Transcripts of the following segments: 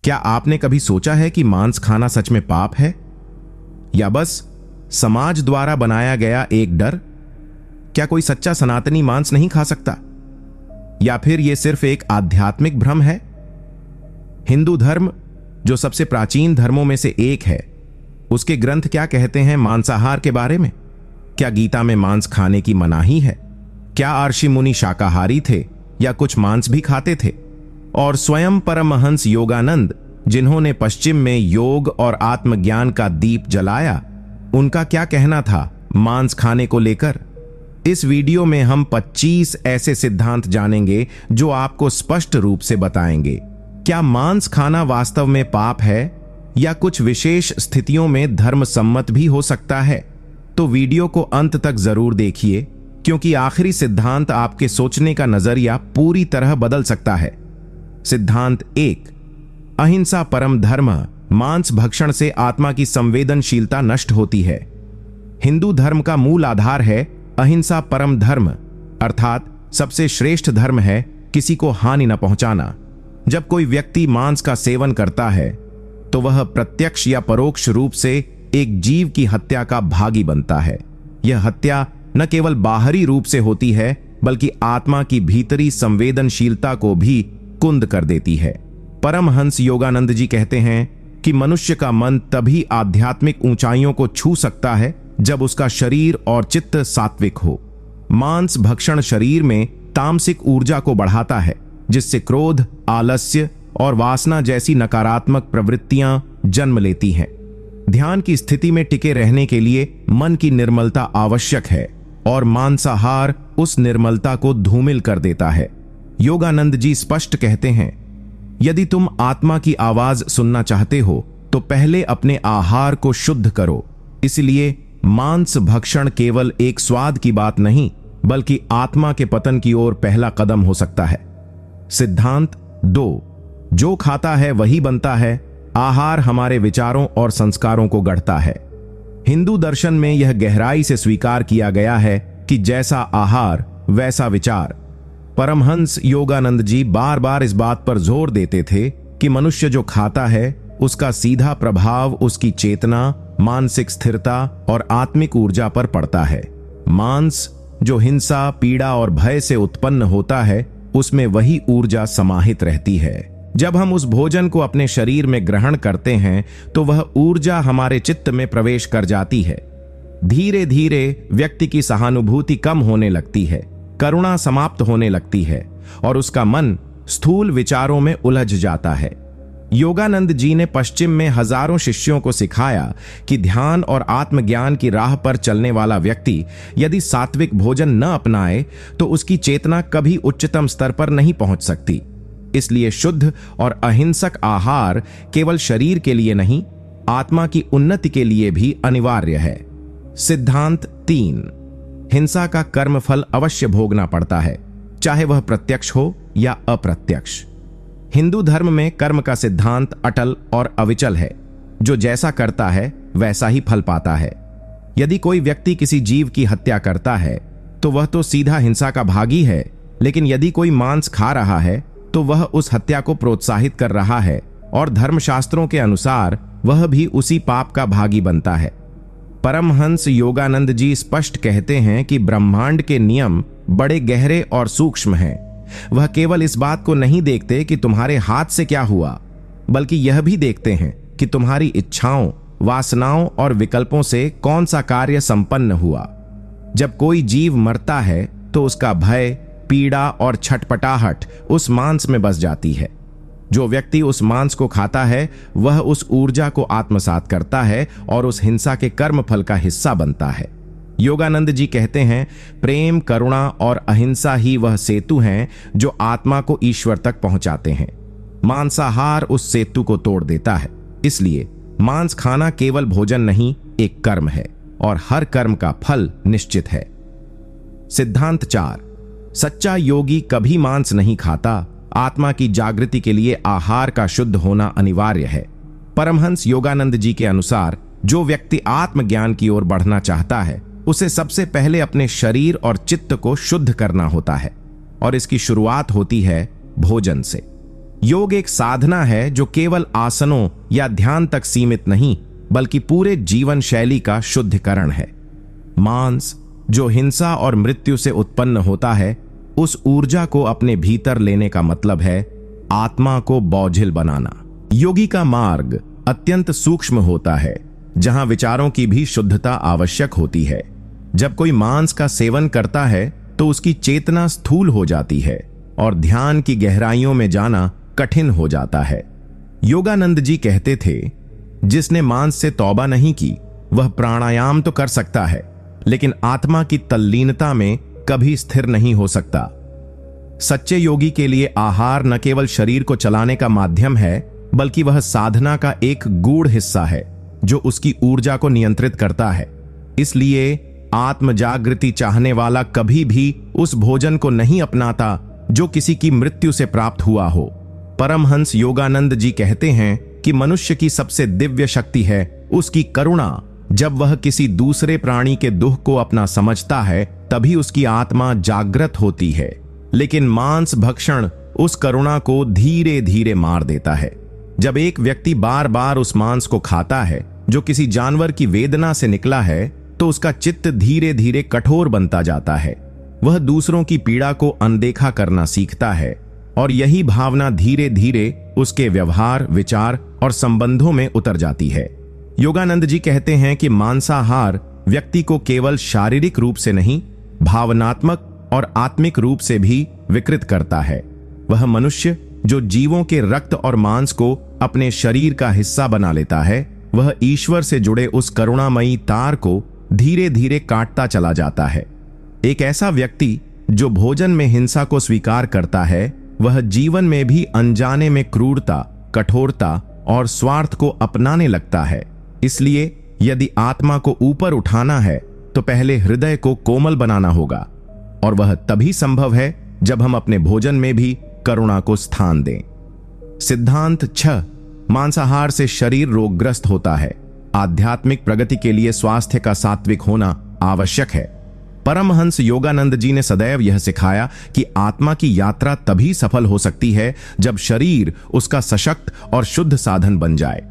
क्या आपने कभी सोचा है कि मांस खाना सच में पाप है, या बस समाज द्वारा बनाया गया एक डर? क्या कोई सच्चा सनातनी मांस नहीं खा सकता, या फिर यह सिर्फ एक आध्यात्मिक भ्रम है? हिंदू धर्म, जो सबसे प्राचीन धर्मों में से एक है, उसके ग्रंथ क्या कहते हैं मांसाहार के बारे में? क्या गीता में मांस खाने की मनाही है? क्या ऋषि मुनि शाकाहारी थे या कुछ मांस भी खाते थे? और स्वयं परमहंस योगानंद, जिन्होंने पश्चिम में योग और आत्मज्ञान का दीप जलाया, उनका क्या कहना था मांस खाने को लेकर? इस वीडियो में हम 25 ऐसे सिद्धांत जानेंगे जो आपको स्पष्ट रूप से बताएंगे क्या मांस खाना वास्तव में पाप है या कुछ विशेष स्थितियों में धर्म सम्मत भी हो सकता है। तो वीडियो को अंत तक जरूर देखिए, क्योंकि आखिरी सिद्धांत आपके सोचने का नजरिया पूरी तरह बदल सकता है। सिद्धांत 1, अहिंसा परम धर्म। मांस भक्षण से आत्मा की संवेदनशीलता नष्ट होती है। हिंदू धर्म का मूल आधार है अहिंसा परम धर्म, अर्थात सबसे श्रेष्ठ धर्म है किसी को हानि न पहुंचाना। जब कोई व्यक्ति मांस का सेवन करता है तो वह प्रत्यक्ष या परोक्ष रूप से एक जीव की हत्या का भागी बनता है। यह हत्या न केवल बाहरी रूप से होती है, बल्कि आत्मा की भीतरी संवेदनशीलता को भी कुंद कर देती है। परमहंस योगानंद जी कहते हैं कि मनुष्य का मन तभी आध्यात्मिक ऊंचाइयों को छू सकता है जब उसका शरीर और चित्त सात्विक हो। मांस भक्षण शरीर में तामसिक ऊर्जा को बढ़ाता है, जिससे क्रोध, आलस्य और वासना जैसी नकारात्मक प्रवृत्तियां जन्म लेती हैं। ध्यान की स्थिति में टिके रहने के लिए मन की निर्मलता आवश्यक है, और मांसाहार उस निर्मलता को धूमिल कर देता है। योगानंद जी स्पष्ट कहते हैं, यदि तुम आत्मा की आवाज सुनना चाहते हो तो पहले अपने आहार को शुद्ध करो। इसलिए मांस भक्षण केवल एक स्वाद की बात नहीं, बल्कि आत्मा के पतन की ओर पहला कदम हो सकता है। सिद्धांत 2, जो खाता है वही बनता है। आहार हमारे विचारों और संस्कारों को गढ़ता है। हिंदू दर्शन में यह गहराई से स्वीकार किया गया है कि जैसा आहार वैसा विचार। परमहंस योगानंद जी बार बार इस बात पर जोर देते थे कि मनुष्य जो खाता है उसका सीधा प्रभाव उसकी चेतना, मानसिक स्थिरता और आत्मिक ऊर्जा पर पड़ता है। मांस जो हिंसा, पीड़ा और भय से उत्पन्न होता है, उसमें वही ऊर्जा समाहित रहती है। जब हम उस भोजन को अपने शरीर में ग्रहण करते हैं तो वह ऊर्जा हमारे चित्त में प्रवेश कर जाती है। धीरे धीरे व्यक्ति की सहानुभूति कम होने लगती है, करुणा समाप्त होने लगती है और उसका मन स्थूल विचारों में उलझ जाता है। योगानंद जी ने पश्चिम में हजारों शिष्यों को सिखाया कि ध्यान और आत्मज्ञान की राह पर चलने वाला व्यक्ति यदि सात्विक भोजन न अपनाए तो उसकी चेतना कभी उच्चतम स्तर पर नहीं पहुंच सकती। इसलिए शुद्ध और अहिंसक आहार केवल शरीर के लिए नहीं, आत्मा की उन्नति के लिए भी अनिवार्य है। सिद्धांत 3, हिंसा का कर्मफल अवश्य भोगना पड़ता है, चाहे वह प्रत्यक्ष हो या अप्रत्यक्ष। हिंदू धर्म में कर्म का सिद्धांत अटल और अविचल है। जो जैसा करता है वैसा ही फल पाता है। यदि कोई व्यक्ति किसी जीव की हत्या करता है तो वह तो सीधा हिंसा का भागी है, लेकिन यदि कोई मांस खा रहा है तो वह उस हत्या को प्रोत्साहित कर रहा है, और धर्मशास्त्रों के अनुसार वह भी उसी पाप का भागी बनता है। परमहंस योगानंद जी स्पष्ट कहते हैं कि ब्रह्मांड के नियम बड़े गहरे और सूक्ष्म हैं। वह केवल इस बात को नहीं देखते कि तुम्हारे हाथ से क्या हुआ, बल्कि यह भी देखते हैं कि तुम्हारी इच्छाओं, वासनाओं और विकल्पों से कौन सा कार्य संपन्न हुआ। जब कोई जीव मरता है तो उसका भय, पीड़ा और छटपटाहट उस मांस में बस जाती है। जो व्यक्ति उस मांस को खाता है वह उस ऊर्जा को आत्मसात करता है और उस हिंसा के कर्मफल का हिस्सा बनता है। योगानंद जी कहते हैं, प्रेम, करुणा और अहिंसा ही वह सेतु हैं जो आत्मा को ईश्वर तक पहुंचाते हैं। मांसाहार उस सेतु को तोड़ देता है। इसलिए मांस खाना केवल भोजन नहीं, एक कर्म है, और हर कर्म का फल निश्चित है। सिद्धांत 4, सच्चा योगी कभी मांस नहीं खाता। आत्मा की जागृति के लिए आहार का शुद्ध होना अनिवार्य है। परमहंस योगानंद जी के अनुसार जो व्यक्ति आत्मज्ञान की ओर बढ़ना चाहता है उसे सबसे पहले अपने शरीर और चित्त को शुद्ध करना होता है, और इसकी शुरुआत होती है भोजन से। योग एक साधना है जो केवल आसनों या ध्यान तक सीमित नहीं, बल्कि पूरे जीवन शैली का शुद्धिकरण है। मांस, जो हिंसा और मृत्यु से उत्पन्न होता है, उस ऊर्जा को अपने भीतर लेने का मतलब है आत्मा को बोझिल बनाना। योगी का मार्ग अत्यंत सूक्ष्म होता है, जहां विचारों की भी शुद्धता आवश्यक होती है। जब कोई मांस का सेवन करता है तो उसकी चेतना स्थूल हो जाती है और ध्यान की गहराइयों में जाना कठिन हो जाता है। योगानंद जी कहते थे, जिसने मांस से तौबा नहीं की वह प्राणायाम तो कर सकता है, लेकिन आत्मा की तल्लीनता में कभी स्थिर नहीं हो सकता। सच्चे योगी के लिए आहार न केवल शरीर को चलाने का माध्यम है, बल्कि वह साधना का एक गूढ़ हिस्सा है जो उसकी ऊर्जा को नियंत्रित करता है। इसलिए आत्म जागृति चाहने वाला कभी भी उस भोजन को नहीं अपनाता जो किसी की मृत्यु से प्राप्त हुआ हो। परमहंस योगानंद जी कहते हैं कि मनुष्य की सबसे दिव्य शक्ति है उसकी करुणा। जब वह किसी दूसरे प्राणी के दुख को अपना समझता है, तभी उसकी आत्मा जागृत होती है। लेकिन मांस भक्षण उस करुणा को धीरे धीरे मार देता है। जब एक व्यक्ति बार बार उस मांस को खाता है जो किसी जानवर की वेदना से निकला है, तो उसका चित्त धीरे धीरे कठोर बनता जाता है। वह दूसरों की पीड़ा को अनदेखा करना सीखता है और यही भावना धीरे धीरे उसके व्यवहार, विचार और संबंधों में उतर जाती है। योगानंद जी कहते हैं कि मांसाहार व्यक्ति को केवल शारीरिक रूप से नहीं, भावनात्मक और आत्मिक रूप से भी विकृत करता है। वह मनुष्य जो जीवों के रक्त और मांस को अपने शरीर का हिस्सा बना लेता है, वह ईश्वर से जुड़े उस करुणामयी तार को धीरे धीरे काटता चला जाता है। एक ऐसा व्यक्ति जो भोजन में हिंसा को स्वीकार करता है, वह जीवन में भी अनजाने में क्रूरता, कठोरता और स्वार्थ को अपनाने लगता है। इसलिए यदि आत्मा को ऊपर उठाना है तो पहले हृदय को कोमल बनाना होगा, और वह तभी संभव है जब हम अपने भोजन में भी करुणा को स्थान दें। सिद्धांत 6, मांसाहार से शरीर रोगग्रस्त होता है। आध्यात्मिक प्रगति के लिए स्वास्थ्य का सात्विक होना आवश्यक है। परमहंस योगानंद जी ने सदैव यह सिखाया कि आत्मा की यात्रा तभी सफल हो सकती है जब शरीर उसका सशक्त और शुद्ध साधन बन जाए।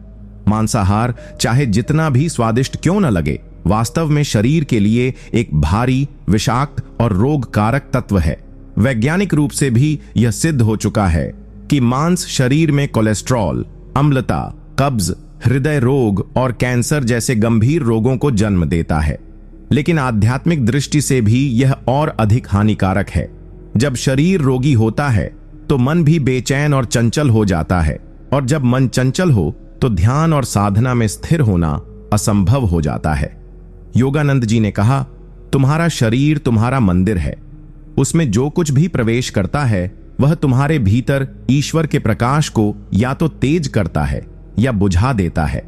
मांसाहार चाहे जितना भी स्वादिष्ट क्यों न लगे, वास्तव में शरीर के लिए एक भारी, विषाक्त और रोगकारक तत्व है। वैज्ञानिक रूप से भी यह सिद्ध हो चुका है कि मांस शरीर में कोलेस्ट्रॉल, अम्लता, कब्ज, हृदय रोग और कैंसर जैसे गंभीर रोगों को जन्म देता है। लेकिन आध्यात्मिक दृष्टि से भी यह और अधिक हानिकारक है। जब शरीर रोगी होता है तो मन भी बेचैन और चंचल हो जाता है, और जब मन चंचल हो तो ध्यान और साधना में स्थिर होना असंभव हो जाता है। योगानंद जी ने कहा, तुम्हारा शरीर तुम्हारा मंदिर है। उसमें जो कुछ भी प्रवेश करता है वह तुम्हारे भीतर ईश्वर के प्रकाश को या तो तेज करता है या बुझा देता है।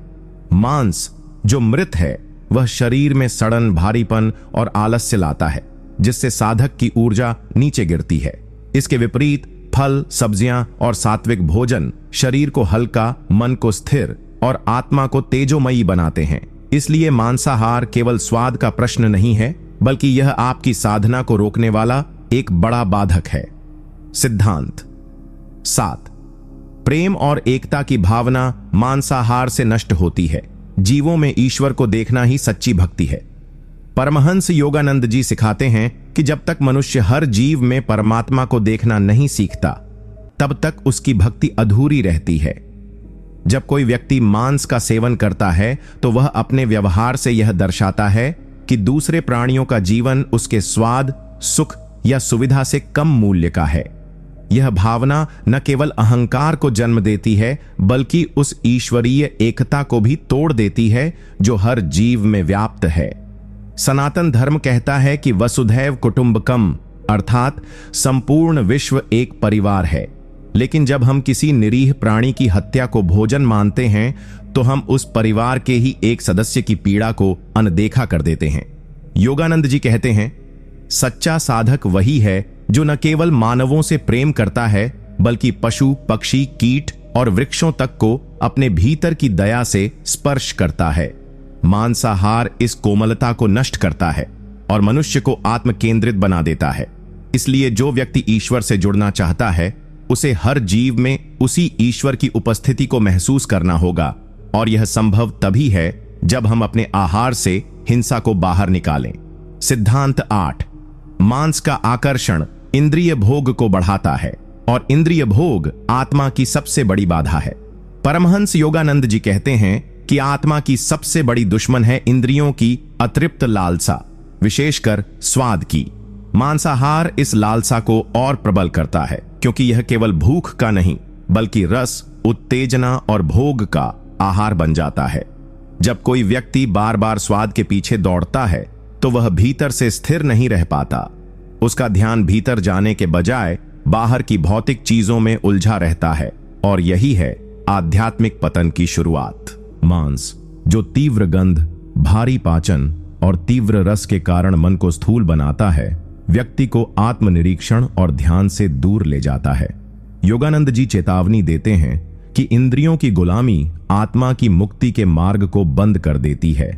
मांस जो मृत है वह शरीर में सड़न, भारीपन और आलस्य लाता है, जिससे साधक की ऊर्जा नीचे गिरती है। इसके विपरीत फल, सब्जियां और सात्विक भोजन शरीर को हल्का, मन को स्थिर और आत्मा को तेजोमयी बनाते हैं। इसलिए मांसाहार केवल स्वाद का प्रश्न नहीं है, बल्कि यह आपकी साधना को रोकने वाला एक बड़ा बाधक है। सिद्धांत 7, प्रेम और एकता की भावना मांसाहार से नष्ट होती है। जीवों में ईश्वर को देखना ही सच्ची भक्ति है। परमहंस योगानंद जी सिखाते हैं कि जब तक मनुष्य हर जीव में परमात्मा को देखना नहीं सीखता, तब तक उसकी भक्ति अधूरी रहती है। जब कोई व्यक्ति मांस का सेवन करता है तो वह अपने व्यवहार से यह दर्शाता है कि दूसरे प्राणियों का जीवन उसके स्वाद, सुख या सुविधा से कम मूल्य का है। यह भावना न केवल अहंकार को जन्म देती है, बल्कि उस ईश्वरीय एकता को भी तोड़ देती है जो हर जीव में व्याप्त है। सनातन धर्म कहता है कि वसुधैव कुटुंबकम, अर्थात संपूर्ण विश्व एक परिवार है। लेकिन जब हम किसी निरीह प्राणी की हत्या को भोजन मानते हैं तो हम उस परिवार के ही एक सदस्य की पीड़ा को अनदेखा कर देते हैं। योगानंद जी कहते हैं, सच्चा साधक वही है जो न केवल मानवों से प्रेम करता है, बल्कि पशु, पक्षी, कीट और वृक्षों तक को अपने भीतर की दया से स्पर्श करता है। मांसाहार इस कोमलता को नष्ट करता है और मनुष्य को आत्म केंद्रित बना देता है। इसलिए जो व्यक्ति ईश्वर से जुड़ना चाहता है उसे हर जीव में उसी ईश्वर की उपस्थिति को महसूस करना होगा, और यह संभव तभी है जब हम अपने आहार से हिंसा को बाहर निकालें। सिद्धांत 8। मांस का आकर्षण इंद्रिय भोग को बढ़ाता है, और इंद्रिय भोग आत्मा की सबसे बड़ी बाधा है। परमहंस योगानंद जी कहते हैं कि आत्मा की सबसे बड़ी दुश्मन है इंद्रियों की अतृप्त लालसा, विशेषकर स्वाद की। मांसाहार इस लालसा को और प्रबल करता है, क्योंकि यह केवल भूख का नहीं बल्कि रस, उत्तेजना और भोग का आहार बन जाता है। जब कोई व्यक्ति बार बार स्वाद के पीछे दौड़ता है तो वह भीतर से स्थिर नहीं रह पाता। उसका ध्यान भीतर जाने के बजाय बाहर की भौतिक चीजों में उलझा रहता है, और यही है आध्यात्मिक पतन की शुरुआत। मांस, जो तीव्र गंध, भारी पाचन और तीव्र रस के कारण मन को स्थूल बनाता है, व्यक्ति को आत्मनिरीक्षण और ध्यान से दूर ले जाता है। योगानंद जी चेतावनी देते हैं कि इंद्रियों की गुलामी आत्मा की मुक्ति के मार्ग को बंद कर देती है।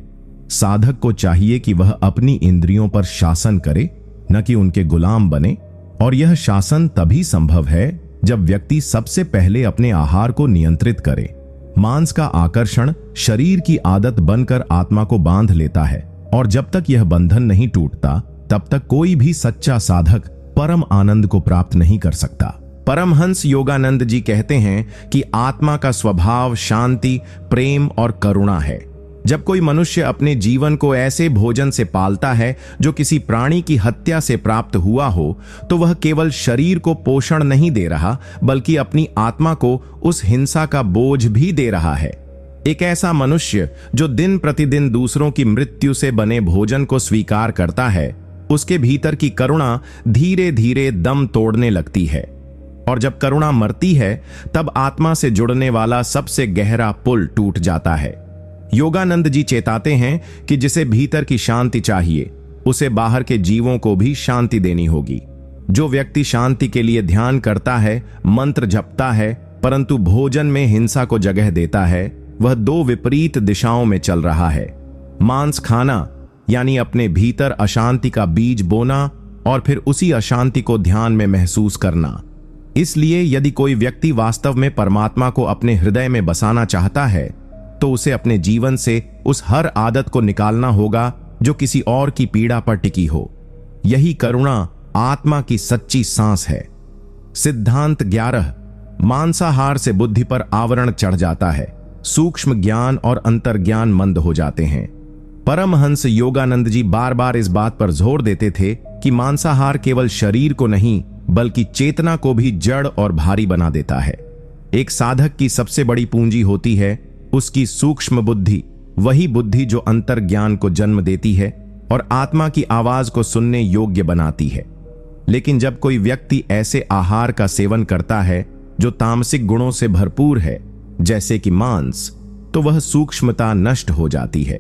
साधक को चाहिए कि वह अपनी इंद्रियों पर शासन करे, न कि उनके गुलाम बने, और यह शासन तभी संभव है जब व्यक्ति सबसे पहले अपने आहार को नियंत्रित करे। मांस का आकर्षण शरीर की आदत बनकर आत्मा को बांध लेता है, और जब तक यह बंधन नहीं टूटता तब तक कोई भी सच्चा साधक परम आनंद को प्राप्त नहीं कर सकता। परमहंस योगानंद जी कहते हैं कि आत्मा का स्वभाव शांति, प्रेम और करुणा है। जब कोई मनुष्य अपने जीवन को ऐसे भोजन से पालता है जो किसी प्राणी की हत्या से प्राप्त हुआ हो, तो वह केवल शरीर को पोषण नहीं दे रहा बल्कि अपनी आत्मा को उस हिंसा का बोझ भी दे रहा है। एक ऐसा मनुष्य जो दिन प्रतिदिन दूसरों की मृत्यु से बने भोजन को स्वीकार करता है, उसके भीतर की करुणा धीरे धीरे दम तोड़ने लगती है, और जब करुणा मरती है तब आत्मा से जुड़ने वाला सबसे गहरा पुल टूट जाता है। योगानंद जी चेताते हैं कि जिसे भीतर की शांति चाहिए, उसे बाहर के जीवों को भी शांति देनी होगी। जो व्यक्ति शांति के लिए ध्यान करता है, मंत्र जपता है, परंतु भोजन में हिंसा को जगह देता है, वह दो विपरीत दिशाओं में चल रहा है। मांस खाना यानी अपने भीतर अशांति का बीज बोना और फिर उसी अशांति को ध्यान में महसूस करना। इसलिए यदि कोई व्यक्ति वास्तव में परमात्मा को अपने हृदय में बसाना चाहता है, तो उसे अपने जीवन से उस हर आदत को निकालना होगा जो किसी और की पीड़ा पर टिकी हो। यही करुणा आत्मा की सच्ची सांस है। सिद्धांत 11। मांसाहार से बुद्धि पर आवरण चढ़ जाता है, सूक्ष्म ज्ञान और अंतर्ज्ञान मंद हो जाते हैं। परमहंस योगानंद जी बार बार इस बात पर जोर देते थे कि मांसाहार केवल शरीर को नहीं बल्कि चेतना को भी जड़ और भारी बना देता है। एक साधक की सबसे बड़ी पूंजी होती है उसकी सूक्ष्म बुद्धि, वही बुद्धि जो अंतर्ज्ञान को जन्म देती है और आत्मा की आवाज को सुनने योग्य बनाती है। लेकिन जब कोई व्यक्ति ऐसे आहार का सेवन करता है जो तामसिक गुणों से भरपूर है, जैसे कि मांस, तो वह सूक्ष्मता नष्ट हो जाती है।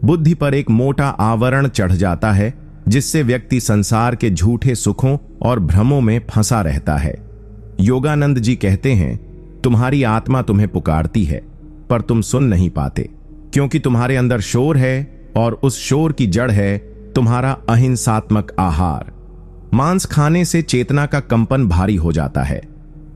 बुद्धि पर एक मोटा आवरण चढ़ जाता है जिससे व्यक्ति संसार के झूठे सुखों और भ्रमों में फंसा रहता है। योगानंद जी कहते हैं, तुम्हारी आत्मा तुम्हें पुकारती है पर तुम सुन नहीं पाते, क्योंकि तुम्हारे अंदर शोर है और उस शोर की जड़ है तुम्हारा अहिंसात्मक आहार। मांस खाने से चेतना का कंपन भारी हो जाता है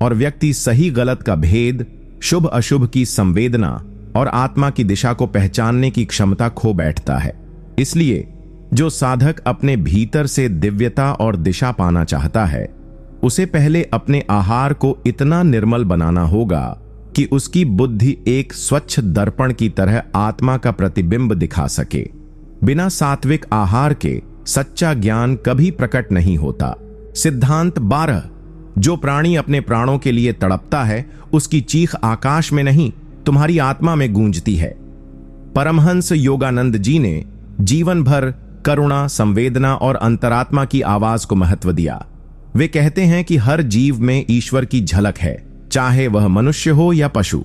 और व्यक्ति सही गलत का भेद, शुभ अशुभ की संवेदना और आत्मा की दिशा को पहचानने की क्षमता खो बैठता है। इसलिए जो साधक अपने भीतर से दिव्यता और दिशा पाना चाहता है, उसे पहले अपने आहार को इतना निर्मल बनाना होगा कि उसकी बुद्धि एक स्वच्छ दर्पण की तरह आत्मा का प्रतिबिंब दिखा सके। बिना सात्विक आहार के सच्चा ज्ञान कभी प्रकट नहीं होता। सिद्धांत 12। जो प्राणी अपने प्राणों के लिए तड़पता है, उसकी चीख आकाश में नहीं तुम्हारी आत्मा में गूंजती है। परमहंस योगानंद जी ने जीवन भर करुणा, संवेदना और अंतरात्मा की आवाज को महत्व दिया। वे कहते हैं कि हर जीव में ईश्वर की झलक है, चाहे वह मनुष्य हो या पशु।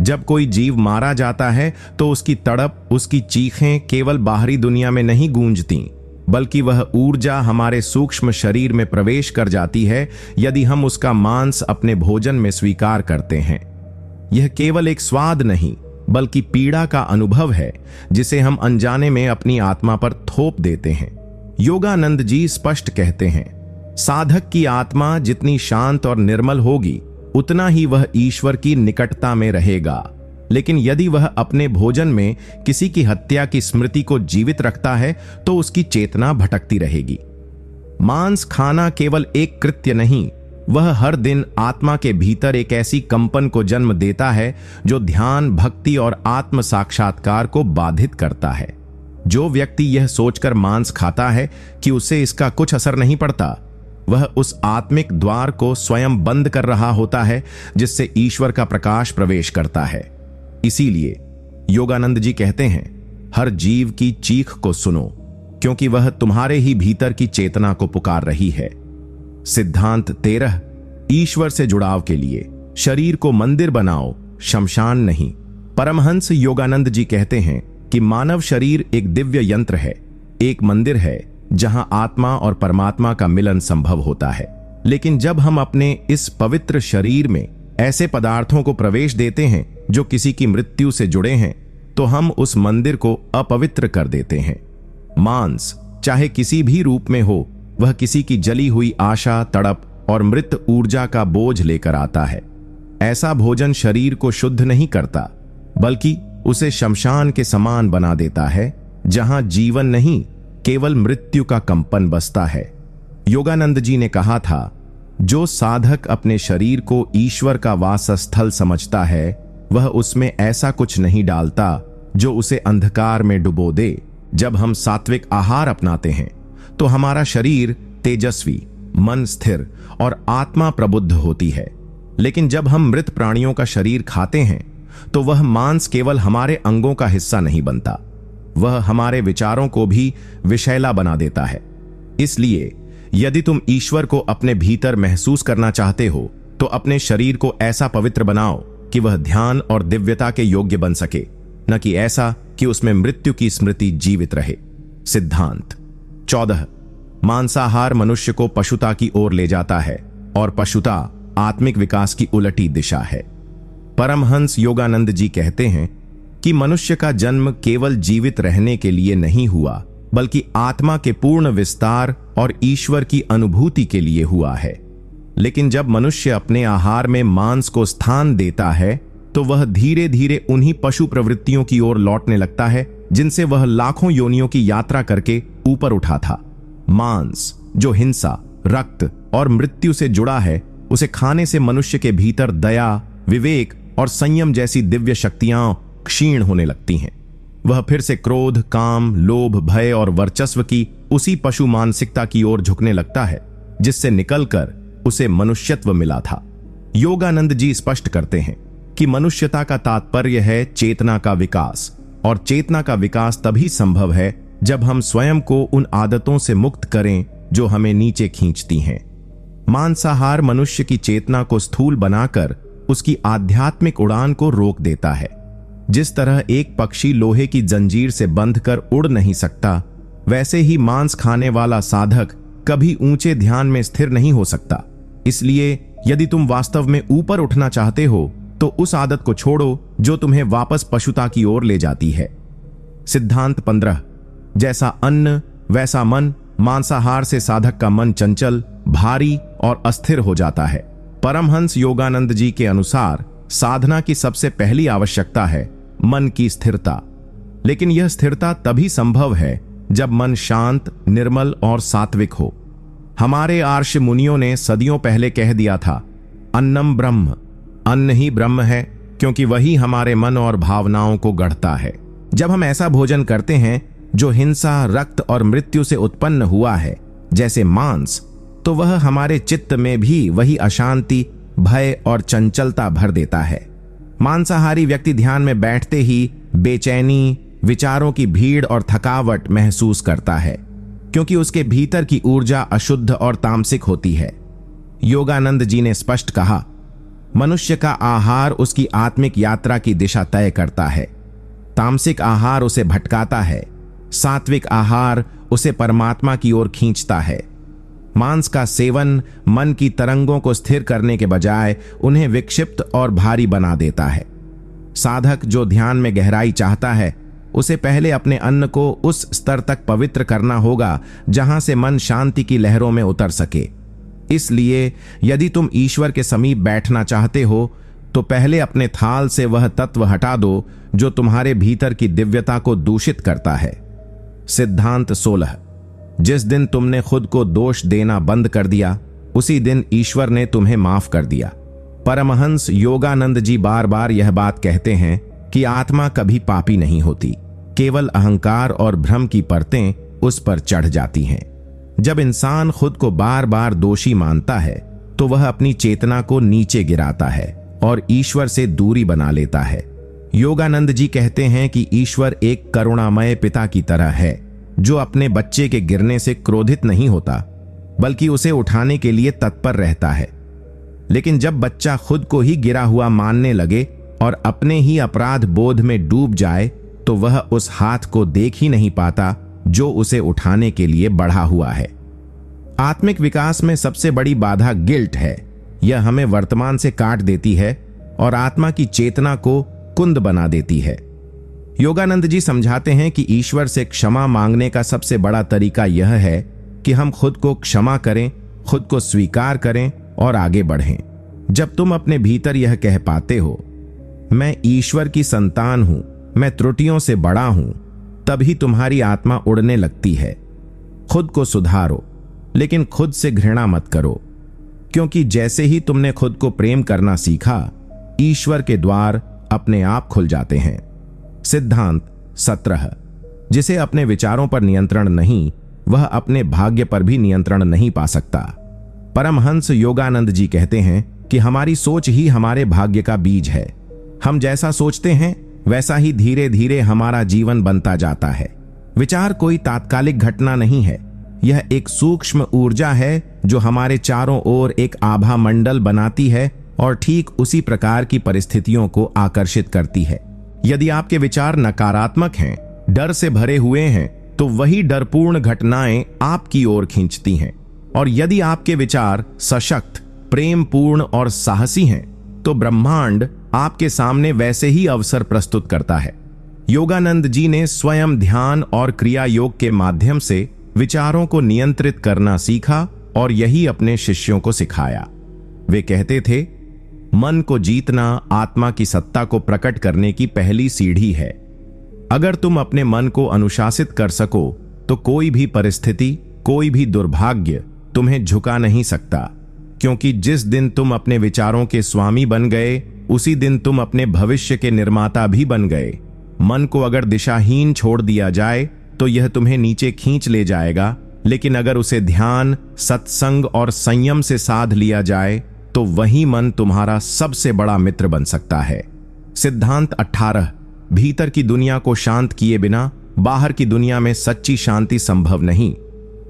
जब कोई जीव मारा जाता है तो उसकी तड़प, उसकी चीखें केवल बाहरी दुनिया में नहीं गूंजती, बल्कि वह ऊर्जा हमारे सूक्ष्म शरीर में प्रवेश कर जाती है यदि हम उसका मांस अपने भोजन में स्वीकार करते हैं। यह केवल एक स्वाद नहीं बल्कि पीड़ा का अनुभव है जिसे हम अनजाने में अपनी आत्मा पर थोप देते हैं। योगानंद जी स्पष्ट कहते हैं, साधक की आत्मा जितनी शांत और निर्मल होगी उतना ही वह ईश्वर की निकटता में रहेगा। लेकिन यदि वह अपने भोजन में किसी की हत्या की स्मृति को जीवित रखता है तो उसकी चेतना भटकती रहेगी। मांस खाना केवल एक कृत्य नहीं, वह हर दिन आत्मा के भीतर एक ऐसी कंपन को जन्म देता है जो ध्यान, भक्ति और आत्म साक्षात्कार को बाधित करता है। जो व्यक्ति यह सोचकर मांस खाता है कि उसे इसका कुछ असर नहीं पड़ता, वह उस आत्मिक द्वार को स्वयं बंद कर रहा होता है जिससे ईश्वर का प्रकाश प्रवेश करता है। इसीलिए योगानंद जी कहते हैं, हर जीव की चीख को सुनो, क्योंकि वह तुम्हारे ही भीतर की चेतना को पुकार रही है। सिद्धांत 13, ईश्वर से जुड़ाव के लिए शरीर को मंदिर बनाओ, शमशान नहीं। परमहंस योगानंद जी कहते हैं कि मानव शरीर एक दिव्य यंत्र है, एक मंदिर है जहां आत्मा और परमात्मा का मिलन संभव होता है। लेकिन जब हम अपने इस पवित्र शरीर में ऐसे पदार्थों को प्रवेश देते हैं जो किसी की मृत्यु से जुड़े हैं, तो हम उस मंदिर को अपवित्र कर देते हैं। मांस चाहे किसी भी रूप में हो, वह किसी की जली हुई आशा, तड़प और मृत ऊर्जा का बोझ लेकर आता है। ऐसा भोजन शरीर को शुद्ध नहीं करता, बल्कि उसे शमशान के समान बना देता है, जहां जीवन नहीं, केवल मृत्यु का कंपन बसता है। योगानंद जी ने कहा था, जो साधक अपने शरीर को ईश्वर का वासस्थल समझता है, वह उसमें ऐसा कुछ नहीं डालता जो उसे अंधकार में डुबो दे। जब हम सात्विक आहार अपनाते हैं तो हमारा शरीर तेजस्वी, मन स्थिर और आत्मा प्रबुद्ध होती है। लेकिन जब हम मृत प्राणियों का शरीर खाते हैं तो वह मांस केवल हमारे अंगों का हिस्सा नहीं बनता, वह हमारे विचारों को भी विषैला बना देता है। इसलिए यदि तुम ईश्वर को अपने भीतर महसूस करना चाहते हो तो अपने शरीर को ऐसा पवित्र बनाओ कि वह ध्यान और दिव्यता के योग्य बन सके, न कि ऐसा कि उसमें मृत्यु की स्मृति जीवित रहे। सिद्धांत 14, मांसाहार मनुष्य को पशुता की ओर ले जाता है और पशुता आत्मिक विकास की उलटी दिशा है। परमहंस योगानंद जी कहते हैं कि मनुष्य का जन्म केवल जीवित रहने के लिए नहीं हुआ, बल्कि आत्मा के पूर्ण विस्तार और ईश्वर की अनुभूति के लिए हुआ है। लेकिन जब मनुष्य अपने आहार में मांस को स्थान देता है तो वह धीरे धीरे उन्हीं पशु प्रवृत्तियों की ओर लौटने लगता है जिनसे वह लाखों योनियों की यात्रा करके ऊपर उठा था। मांस, जो हिंसा, रक्त और मृत्यु से जुड़ा है, उसे खाने से मनुष्य के भीतर दया, विवेक और संयम जैसी दिव्य शक्तियां क्षीण होने लगती हैं। वह फिर से क्रोध, काम, लोभ, भय और वर्चस्व की उसी पशु मानसिकता की ओर झुकने लगता है जिससे निकलकर उसे मनुष्यत्व मिला था। योगानंद जी स्पष्ट करते हैं कि मनुष्यता का तात्पर्य है चेतना का विकास, और चेतना का विकास तभी संभव है जब हम स्वयं को उन आदतों से मुक्त करें जो हमें नीचे खींचती हैं। मांसाहार मनुष्य की चेतना को स्थूल बनाकर उसकी आध्यात्मिक उड़ान को रोक देता है। जिस तरह एक पक्षी लोहे की जंजीर से बंधकर उड़ नहीं सकता, वैसे ही मांस खाने वाला साधक कभी ऊंचे ध्यान में स्थिर नहीं हो सकता। इसलिए यदि तुम वास्तव में ऊपर उठना चाहते हो तो उस आदत को छोड़ो जो तुम्हें वापस पशुता की ओर ले जाती है। सिद्धांत 15, जैसा अन्न वैसा मन। मांसाहार से साधक का मन चंचल, भारी और अस्थिर हो जाता है। परमहंस योगानंद जी के अनुसार साधना की सबसे पहली आवश्यकता है मन की स्थिरता। लेकिन यह स्थिरता तभी संभव है जब मन शांत, निर्मल और सात्विक हो। हमारे आर्ष मुनियों ने सदियों पहले कह दिया था, अन्नम ब्रह्म, अन्न ही ब्रह्म है, क्योंकि वही हमारे मन और भावनाओं को गढ़ता है। जब हम ऐसा भोजन करते हैं जो हिंसा, रक्त और मृत्यु से उत्पन्न हुआ है, जैसे मांस, तो वह हमारे चित्त में भी वही अशांति, भय और चंचलता भर देता है। मांसाहारी व्यक्ति ध्यान में बैठते ही बेचैनी, विचारों की भीड़ और थकावट महसूस करता है, क्योंकि उसके भीतर की ऊर्जा अशुद्ध और तामसिक होती है। योगानंद जी ने स्पष्ट कहा, मनुष्य का आहार उसकी आत्मिक यात्रा की दिशा तय करता है। तामसिक आहार उसे भटकाता है, सात्विक आहार उसे परमात्मा की ओर खींचता है। मांस का सेवन मन की तरंगों को स्थिर करने के बजाय उन्हें विक्षिप्त और भारी बना देता है। साधक जो ध्यान में गहराई चाहता है, उसे पहले अपने अन्न को उस स्तर तक पवित्र करना होगा जहां से मन शांति की लहरों में उतर सके। इसलिए यदि तुम ईश्वर के समीप बैठना चाहते हो तो पहले अपने थाल से वह तत्व हटा दो जो तुम्हारे भीतर की दिव्यता को दूषित करता है। सिद्धांत 16। जिस दिन तुमने खुद को दोष देना बंद कर दिया उसी दिन ईश्वर ने तुम्हें माफ कर दिया। परमहंस योगानंद जी बार बार यह बात कहते हैं कि आत्मा कभी पापी नहीं होती, केवल अहंकार और भ्रम की परतें उस पर चढ़ जाती हैं। जब इंसान खुद को बार बार दोषी मानता है तो वह अपनी चेतना को नीचे गिराता है और ईश्वर से दूरी बना लेता है। योगानंद जी कहते हैं कि ईश्वर एक करुणामय पिता की तरह है जो अपने बच्चे के गिरने से क्रोधित नहीं होता बल्कि उसे उठाने के लिए तत्पर रहता है। लेकिन जब बच्चा खुद को ही गिरा हुआ मानने लगे और अपने ही अपराध बोध में डूब जाए तो वह उस हाथ को देख ही नहीं पाता जो उसे उठाने के लिए बढ़ा हुआ है। आत्मिक विकास में सबसे बड़ी बाधा गिल्ट है। यह हमें वर्तमान से काट देती है और आत्मा की चेतना को कुंद बना देती है। योगानंद जी समझाते हैं कि ईश्वर से क्षमा मांगने का सबसे बड़ा तरीका यह है कि हम खुद को क्षमा करें, खुद को स्वीकार करें और आगे बढ़ें। जब तुम अपने भीतर यह कह पाते हो, मैं ईश्वर की संतान हूं, मैं त्रुटियों से बड़ा हूं, तभी तुम्हारी आत्मा उड़ने लगती है। खुद को सुधारो, लेकिन खुद से घृणा मत करो, क्योंकि जैसे ही तुमने खुद को प्रेम करना सीखा, ईश्वर के द्वार अपने आप खुल जाते हैं। सिद्धांत 17। जिसे अपने विचारों पर नियंत्रण नहीं, वह अपने भाग्य पर भी नियंत्रण नहीं पा सकता। परमहंस योगानंद जी कहते हैं कि हमारी सोच ही हमारे भाग्य का बीज है। हम जैसा सोचते हैं वैसा ही धीरे धीरे हमारा जीवन बनता जाता है। विचार कोई तात्कालिक घटना नहीं है, यह एक सूक्ष्म ऊर्जा है जो हमारे चारों ओर एक आभा मंडल बनाती है और ठीक उसी प्रकार की परिस्थितियों को आकर्षित करती है। यदि आपके विचार नकारात्मक हैं, डर से भरे हुए हैं, तो वही डरपूर्ण घटनाएं आपकी ओर खींचती हैं। और यदि आपके विचार सशक्त, प्रेमपूर्ण और साहसी हैं, तो ब्रह्मांड आपके सामने वैसे ही अवसर प्रस्तुत करता है। योगानंद जी ने स्वयं ध्यान और क्रिया योग के माध्यम से विचारों को नियंत्रित करना सीखा और यही अपने शिष्यों को सिखाया। वे कहते थे, मन को जीतना आत्मा की सत्ता को प्रकट करने की पहली सीढ़ी है। अगर तुम अपने मन को अनुशासित कर सको तो कोई भी परिस्थिति, कोई भी दुर्भाग्य तुम्हें झुका नहीं सकता, क्योंकि जिस दिन तुम अपने विचारों के स्वामी बन गए उसी दिन तुम अपने भविष्य के निर्माता भी बन गए। मन को अगर दिशाहीन छोड़ दिया जाए तो यह तुम्हें नीचे खींच ले जाएगा, लेकिन अगर उसे ध्यान, सत्संग और संयम से साध लिया जाए तो वही मन तुम्हारा सबसे बड़ा मित्र बन सकता है। सिद्धांत 18। भीतर की दुनिया को शांत किए बिना बाहर की दुनिया में सच्ची शांति संभव नहीं।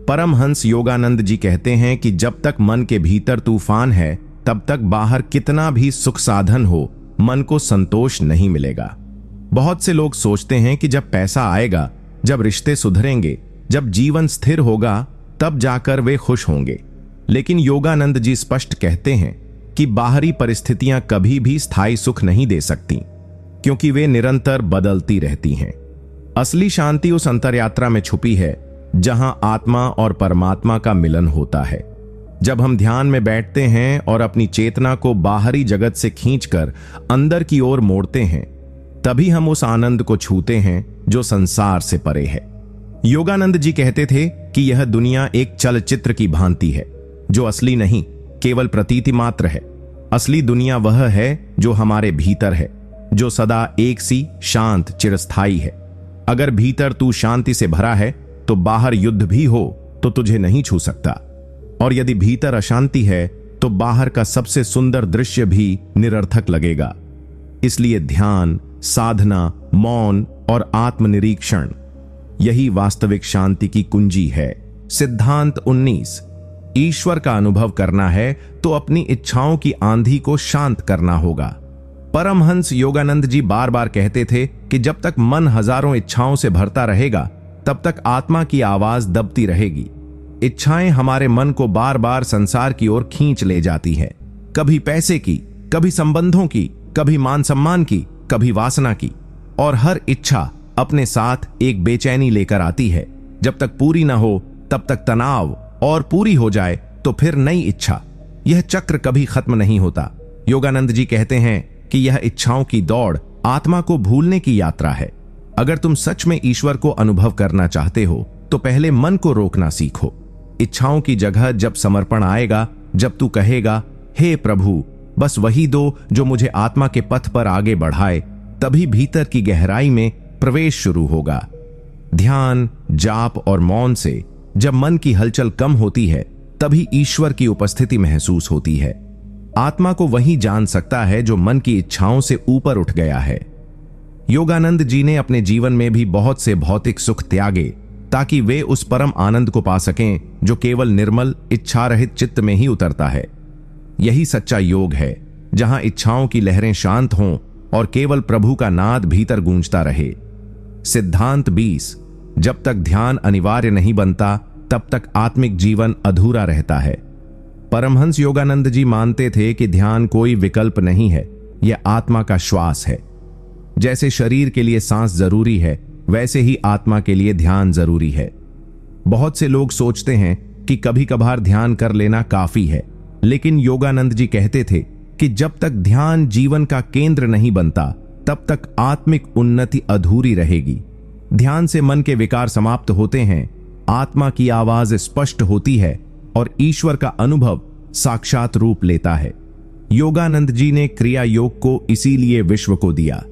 परमहंस योगानंद जी कहते हैं कि जब तक मन के भीतर तूफान है तब तक बाहर कितना भी सुख साधन हो, मन को संतोष नहीं मिलेगा। बहुत से लोग सोचते हैं कि जब पैसा आएगा, जब रिश्ते सुधरेंगे, जब जीवन स्थिर होगा, तब जाकर वे खुश होंगे। लेकिन योगानंद जी स्पष्ट कहते हैं कि बाहरी परिस्थितियां कभी भी स्थायी सुख नहीं दे सकती, क्योंकि वे निरंतर बदलती रहती हैं। असली शांति उस अंतरयात्रा में छुपी है जहां आत्मा और परमात्मा का मिलन होता है। जब हम ध्यान में बैठते हैं और अपनी चेतना को बाहरी जगत से खींचकर अंदर की ओर मोड़ते हैं, तभी हम उस आनंद को छूते हैं जो संसार से परे है। योगानंद जी कहते थे कि यह दुनिया एक चलचित्र की भांति है जो असली नहीं, केवल प्रतीति मात्र है। असली दुनिया वह है जो हमारे भीतर है, जो सदा एक सी शांत चिरस्थायी है। अगर भीतर तू शांति से भरा है तो बाहर युद्ध भी हो तो तुझे नहीं छू सकता, और यदि भीतर अशांति है तो बाहर का सबसे सुंदर दृश्य भी निरर्थक लगेगा। इसलिए ध्यान, साधना, मौन और आत्मनिरीक्षण यही वास्तविक शांति की कुंजी है। सिद्धांत 19। ईश्वर का अनुभव करना है तो अपनी इच्छाओं की आंधी को शांत करना होगा। परमहंस योगानंद जी बार बार कहते थे कि जब तक मन हजारों इच्छाओं से भरता रहेगा तब तक आत्मा की आवाज दबती रहेगी। इच्छाएं हमारे मन को बार बार संसार की ओर खींच ले जाती हैं, कभी पैसे की, कभी संबंधों की, कभी मान सम्मान की, कभी वासना की, और हर इच्छा अपने साथ एक बेचैनी लेकर आती है। जब तक पूरी ना हो तब तक तनाव, और पूरी हो जाए तो फिर नई इच्छा। यह चक्र कभी खत्म नहीं होता। योगानंद जी कहते हैं कि यह इच्छाओं की दौड़ आत्मा को भूलने की यात्रा है। अगर तुम सच में ईश्वर को अनुभव करना चाहते हो तो पहले मन को रोकना सीखो। इच्छाओं की जगह जब समर्पण आएगा, जब तू कहेगा, हे प्रभु बस वही दो जो मुझे आत्मा के पथ पर आगे बढ़ाए, तभी भीतर की गहराई में प्रवेश शुरू होगा। ध्यान, जाप और मौन से जब मन की हलचल कम होती है, तभी ईश्वर की उपस्थिति महसूस होती है। आत्मा को वही जान सकता है जो मन की इच्छाओं से ऊपर उठ गया है। योगानंद जी ने अपने जीवन में भी बहुत से भौतिक सुख त्यागे ताकि वे उस परम आनंद को पा सकें जो केवल निर्मल इच्छा रहित चित्त में ही उतरता है। यही सच्चा योग है, जहां इच्छाओं की लहरें शांत हों और केवल प्रभु का नाद भीतर गूंजता रहे। सिद्धांत 20। जब तक ध्यान अनिवार्य नहीं बनता, तब तक आत्मिक जीवन अधूरा रहता है। परमहंस योगानंद जी मानते थे कि ध्यान कोई विकल्प नहीं है, यह आत्मा का श्वास है। जैसे शरीर के लिए सांस जरूरी है, वैसे ही आत्मा के लिए ध्यान जरूरी है। बहुत से लोग सोचते हैं कि कभी कभार ध्यान कर लेना काफी है, लेकिन योगानंद जी कहते थे कि जब तक ध्यान जीवन का केंद्र नहीं बनता, तब तक आत्मिक उन्नति अधूरी रहेगी। ध्यान से मन के विकार समाप्त होते हैं, आत्मा की आवाज स्पष्ट होती है और ईश्वर का अनुभव साक्षात रूप लेता है। योगानंद जी ने क्रिया योग को इसीलिए विश्व को दिया,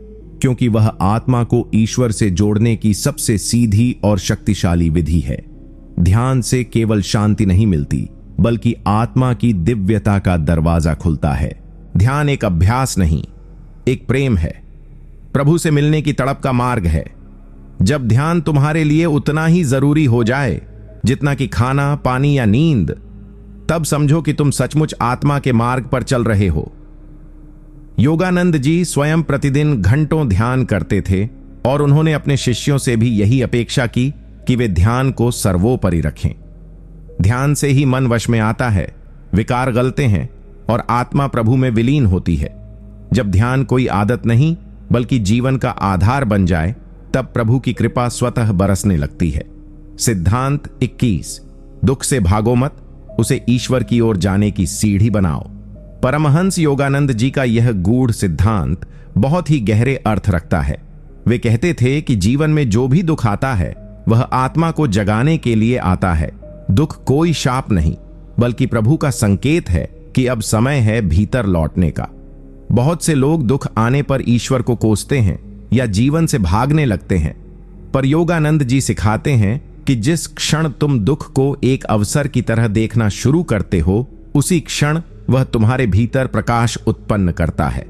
क्योंकि वह आत्मा को ईश्वर से जोड़ने की सबसे सीधी और शक्तिशाली विधि है। ध्यान से केवल शांति नहीं मिलती, बल्कि आत्मा की दिव्यता का दरवाजा खुलता है। ध्यान एक अभ्यास नहीं, एक प्रेम है। प्रभु से मिलने की तड़प का मार्ग है। जब ध्यान तुम्हारे लिए उतना ही जरूरी हो जाए जितना कि खाना, पानी या नींद, तब समझो कि तुम सचमुच आत्मा के मार्ग पर चल रहे हो। योगानंद जी स्वयं प्रतिदिन घंटों ध्यान करते थे और उन्होंने अपने शिष्यों से भी यही अपेक्षा की कि वे ध्यान को सर्वोपरि रखें। ध्यान से ही मन वश में आता है, विकार गलते हैं और आत्मा प्रभु में विलीन होती है। जब ध्यान कोई आदत नहीं बल्कि जीवन का आधार बन जाए, तब प्रभु की कृपा स्वतः बरसने लगती है। सिद्धांत 21। दुख से भागो मत, उसे ईश्वर की ओर जाने की सीढ़ी बनाओ। परमहंस योगानंद जी का यह गूढ़ सिद्धांत बहुत ही गहरे अर्थ रखता है। वे कहते थे कि जीवन में जो भी दुख आता है, वह आत्मा को जगाने के लिए आता है। दुख कोई शाप नहीं, बल्कि प्रभु का संकेत है कि अब समय है भीतर लौटने का। बहुत से लोग दुख आने पर ईश्वर को कोसते हैं या जीवन से भागने लगते हैं, पर योगानंद जी सिखाते हैं कि जिस क्षण तुम दुख को एक अवसर की तरह देखना शुरू करते हो, उसी क्षण वह तुम्हारे भीतर प्रकाश उत्पन्न करता है।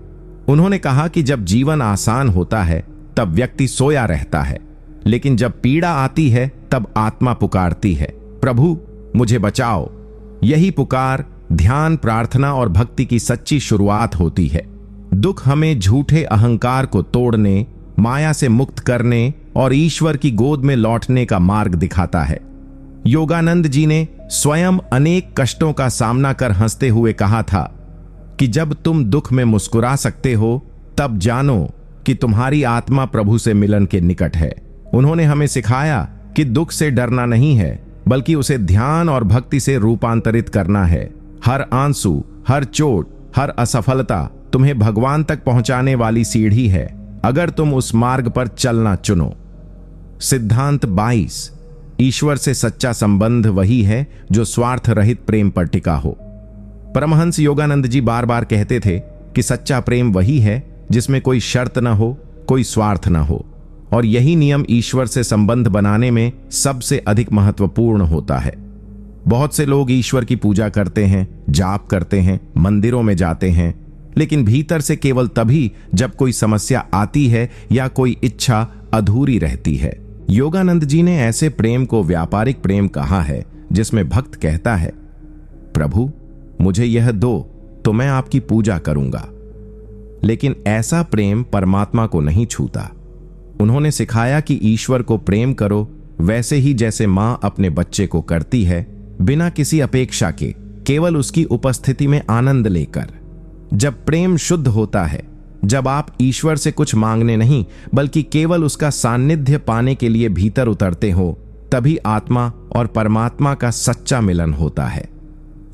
उन्होंने कहा कि जब जीवन आसान होता है तब व्यक्ति सोया रहता है, लेकिन जब पीड़ा आती है तब आत्मा पुकारती है, प्रभु मुझे बचाओ। यही पुकार ध्यान, प्रार्थना और भक्ति की सच्ची शुरुआत होती है। दुख हमें झूठे अहंकार को तोड़ने, माया से मुक्त करने और ईश्वर की गोद में लौटने का मार्ग दिखाता है। योगानंद जी ने स्वयं अनेक कष्टों का सामना कर हंसते हुए कहा था कि जब तुम दुख में मुस्कुरा सकते हो, तब जानो कि तुम्हारी आत्मा प्रभु से मिलन के निकट है। उन्होंने हमें सिखाया कि दुख से डरना नहीं है, बल्कि उसे ध्यान और भक्ति से रूपांतरित करना है। हर आंसू, हर चोट, हर असफलता तुम्हें भगवान तक पहुंचाने वाली सीढ़ी है, अगर तुम उस मार्ग पर चलना चुनो। सिद्धांत 22। ईश्वर से सच्चा संबंध वही है जो स्वार्थ रहित प्रेम पर टिका हो। परमहंस योगानंद जी बार बार कहते थे कि सच्चा प्रेम वही है जिसमें कोई शर्त न हो, कोई स्वार्थ न हो, और यही नियम ईश्वर से संबंध बनाने में सबसे अधिक महत्वपूर्ण होता है। बहुत से लोग ईश्वर की पूजा करते हैं, जाप करते हैं, मंदिरों में जाते हैं, लेकिन भीतर से केवल तभी जब कोई समस्या आती है या कोई इच्छा अधूरी रहती है। योगानंद जी ने ऐसे प्रेम को व्यापारिक प्रेम कहा है, जिसमें भक्त कहता है, प्रभु मुझे यह दो तो मैं आपकी पूजा करूंगा। लेकिन ऐसा प्रेम परमात्मा को नहीं छूता। उन्होंने सिखाया कि ईश्वर को प्रेम करो वैसे ही जैसे मां अपने बच्चे को करती है, बिना किसी अपेक्षा के, केवल उसकी उपस्थिति में आनंद लेकर। जब प्रेम शुद्ध होता है, जब आप ईश्वर से कुछ मांगने नहीं बल्कि केवल उसका सानिध्य पाने के लिए भीतर उतरते हो, तभी आत्मा और परमात्मा का सच्चा मिलन होता है।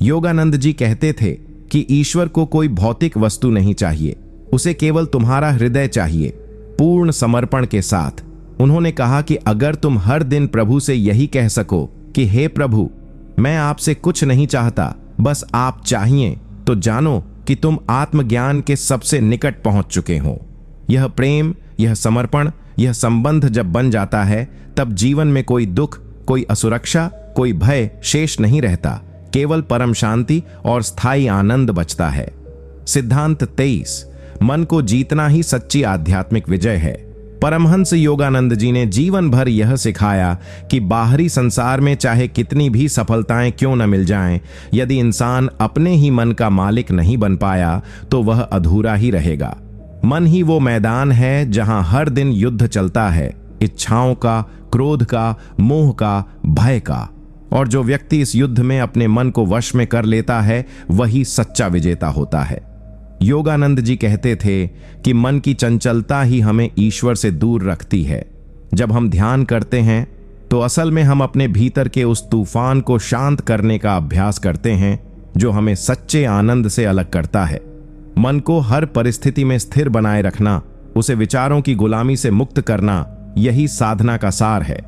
योगानंद जी कहते थे कि ईश्वर को कोई भौतिक वस्तु नहीं चाहिए, उसे केवल तुम्हारा हृदय चाहिए, पूर्ण समर्पण के साथ। उन्होंने कहा कि अगर तुम हर दिन प्रभु से यही कह सको कि हे प्रभु, मैं आपसे कुछ नहीं चाहता, बस आप चाहिए, तो जानो कि तुम आत्मज्ञान के सबसे निकट पहुंच चुके हो। यह प्रेम, यह समर्पण, यह संबंध जब बन जाता है, तब जीवन में कोई दुख, कोई असुरक्षा, कोई भय शेष नहीं रहता। केवल परम शांति और स्थायी आनंद बचता है। सिद्धांत 23। मन को जीतना ही सच्ची आध्यात्मिक विजय है। परमहंस योगानंद जी ने जीवन भर यह सिखाया कि बाहरी संसार में चाहे कितनी भी सफलताएं क्यों न मिल जाएं, यदि इंसान अपने ही मन का मालिक नहीं बन पाया तो वह अधूरा ही रहेगा। मन ही वो मैदान है जहां हर दिन युद्ध चलता है, इच्छाओं का, क्रोध का, मोह का, भय का। और जो व्यक्ति इस युद्ध में अपने मन को वश में कर लेता है, वही सच्चा विजेता होता है। योगानंद जी कहते थे कि मन की चंचलता ही हमें ईश्वर से दूर रखती है। जब हम ध्यान करते हैं तो असल में हम अपने भीतर के उस तूफान को शांत करने का अभ्यास करते हैं जो हमें सच्चे आनंद से अलग करता है। मन को हर परिस्थिति में स्थिर बनाए रखना, उसे विचारों की गुलामी से मुक्त करना, यही साधना का सार है।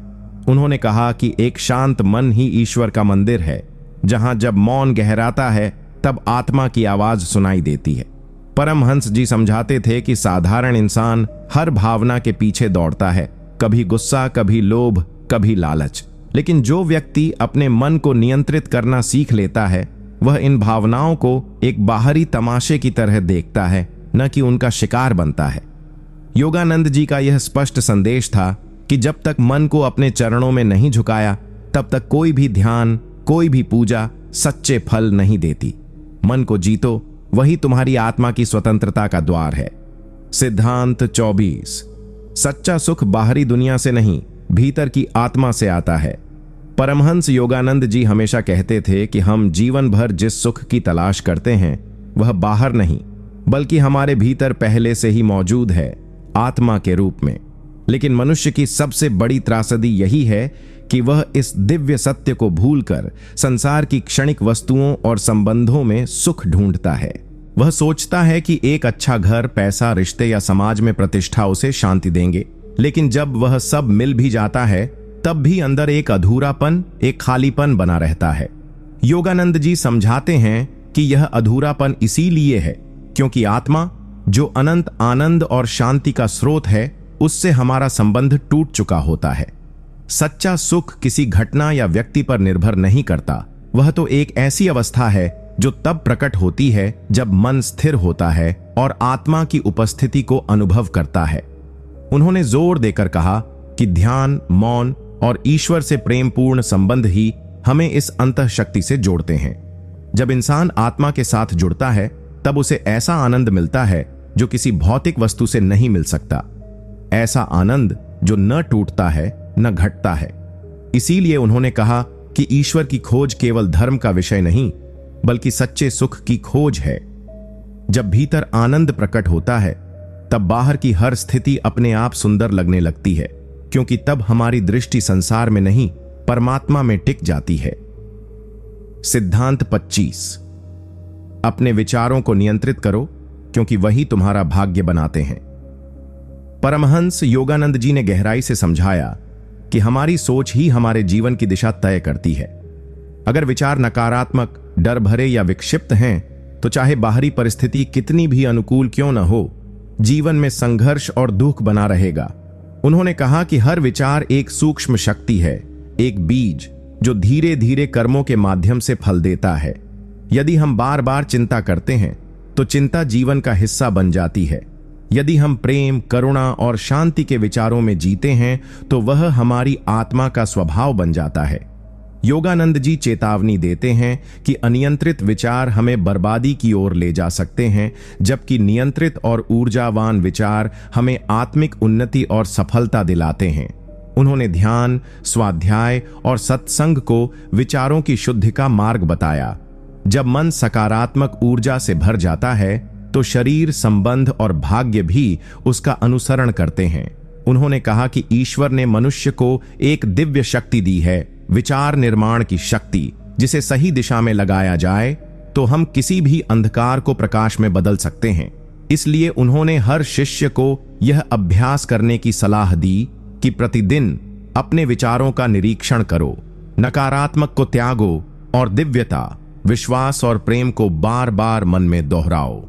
उन्होंने कहा कि एक शांत मन ही ईश्वर का मंदिर है, जहां जब मौन गहराता है तब आत्मा की आवाज सुनाई देती है। परमहंस जी समझाते थे कि साधारण इंसान हर भावना के पीछे दौड़ता है, कभी गुस्सा, कभी लोभ, कभी लालच। लेकिन जो व्यक्ति अपने मन को नियंत्रित करना सीख लेता है, वह इन भावनाओं को एक बाहरी तमाशे की तरह देखता है, न कि उनका शिकार बनता है। योगानंद जी का यह स्पष्ट संदेश था कि जब तक मन को अपने चरणों में नहीं झुकाया, तब तक कोई भी ध्यान, कोई भी पूजा सच्चे फल नहीं देती। मन को जीतो, वही तुम्हारी आत्मा की स्वतंत्रता का द्वार है। सिद्धांत 24। सच्चा सुख बाहरी दुनिया से नहीं, भीतर की आत्मा से आता है। परमहंस योगानंद जी हमेशा कहते थे कि हम जीवन भर जिस सुख की तलाश करते हैं, वह बाहर नहीं, बल्कि हमारे भीतर पहले से ही मौजूद है, आत्मा के रूप में। लेकिन मनुष्य की सबसे बड़ी त्रासदी यही है कि वह इस दिव्य सत्य को भूलकर संसार की क्षणिक वस्तुओं और संबंधों में सुख ढूंढता है। वह सोचता है कि एक अच्छा घर, पैसा, रिश्ते या समाज में प्रतिष्ठा उसे शांति देंगे, लेकिन जब वह सब मिल भी जाता है, तब भी अंदर एक अधूरापन, एक खालीपन बना रहता है। योगानंद जी समझाते हैं कि यह अधूरापन इसीलिए है क्योंकि आत्मा, जो अनंत आनंद और शांति का स्रोत है, उससे हमारा संबंध टूट चुका होता है। सच्चा सुख किसी घटना या व्यक्ति पर निर्भर नहीं करता। वह तो एक ऐसी अवस्था है जो तब प्रकट होती है जब मन स्थिर होता है और आत्मा की उपस्थिति को अनुभव करता है। उन्होंने जोर देकर कहा कि ध्यान, मौन और ईश्वर से प्रेमपूर्ण संबंध ही हमें इस अंतःशक्ति से जोड़ते हैं। जब इंसान आत्मा के साथ जुड़ता है, तब उसे ऐसा आनंद मिलता है जो किसी भौतिक वस्तु से नहीं मिल सकता। ऐसा आनंद जो न टूटता है, न घटता है। इसीलिए उन्होंने कहा कि ईश्वर की खोज केवल धर्म का विषय नहीं, बल्कि सच्चे सुख की खोज है। जब भीतर आनंद प्रकट होता है, तब बाहर की हर स्थिति अपने आप सुंदर लगने लगती है, क्योंकि तब हमारी दृष्टि संसार में नहीं, परमात्मा में टिक जाती है। सिद्धांत 25। अपने विचारों को नियंत्रित करो, क्योंकि वही तुम्हारा भाग्य बनाते हैं। परमहंस योगानंद जी ने गहराई से समझाया कि हमारी सोच ही हमारे जीवन की दिशा तय करती है। अगर विचार नकारात्मक, डर भरे या विक्षिप्त हैं, तो चाहे बाहरी परिस्थिति कितनी भी अनुकूल क्यों न हो, जीवन में संघर्ष और दुख बना रहेगा। उन्होंने कहा कि हर विचार एक सूक्ष्म शक्ति है, एक बीज जो धीरे धीरे कर्मों के माध्यम से फल देता है। यदि हम बार बार चिंता करते हैं, तो चिंता जीवन का हिस्सा बन जाती है। यदि हम प्रेम, करुणा और शांति के विचारों में जीते हैं, तो वह हमारी आत्मा का स्वभाव बन जाता है। योगानंद जी चेतावनी देते हैं कि अनियंत्रित विचार हमें बर्बादी की ओर ले जा सकते हैं, जबकि नियंत्रित और ऊर्जावान विचार हमें आत्मिक उन्नति और सफलता दिलाते हैं। उन्होंने ध्यान, स्वाध्याय और सत्संग को विचारों की शुद्धि का मार्ग बताया। जब मन सकारात्मक ऊर्जा से भर जाता है, तो शरीर, संबंध और भाग्य भी उसका अनुसरण करते हैं। उन्होंने कहा कि ईश्वर ने मनुष्य को एक दिव्य शक्ति दी है, विचार निर्माण की शक्ति, जिसे सही दिशा में लगाया जाए तो हम किसी भी अंधकार को प्रकाश में बदल सकते हैं। इसलिए उन्होंने हर शिष्य को यह अभ्यास करने की सलाह दी कि प्रतिदिन अपने विचारों का निरीक्षण करो, नकारात्मक को त्यागो और दिव्यता, विश्वास और प्रेम को बार बार मन में दोहराओ।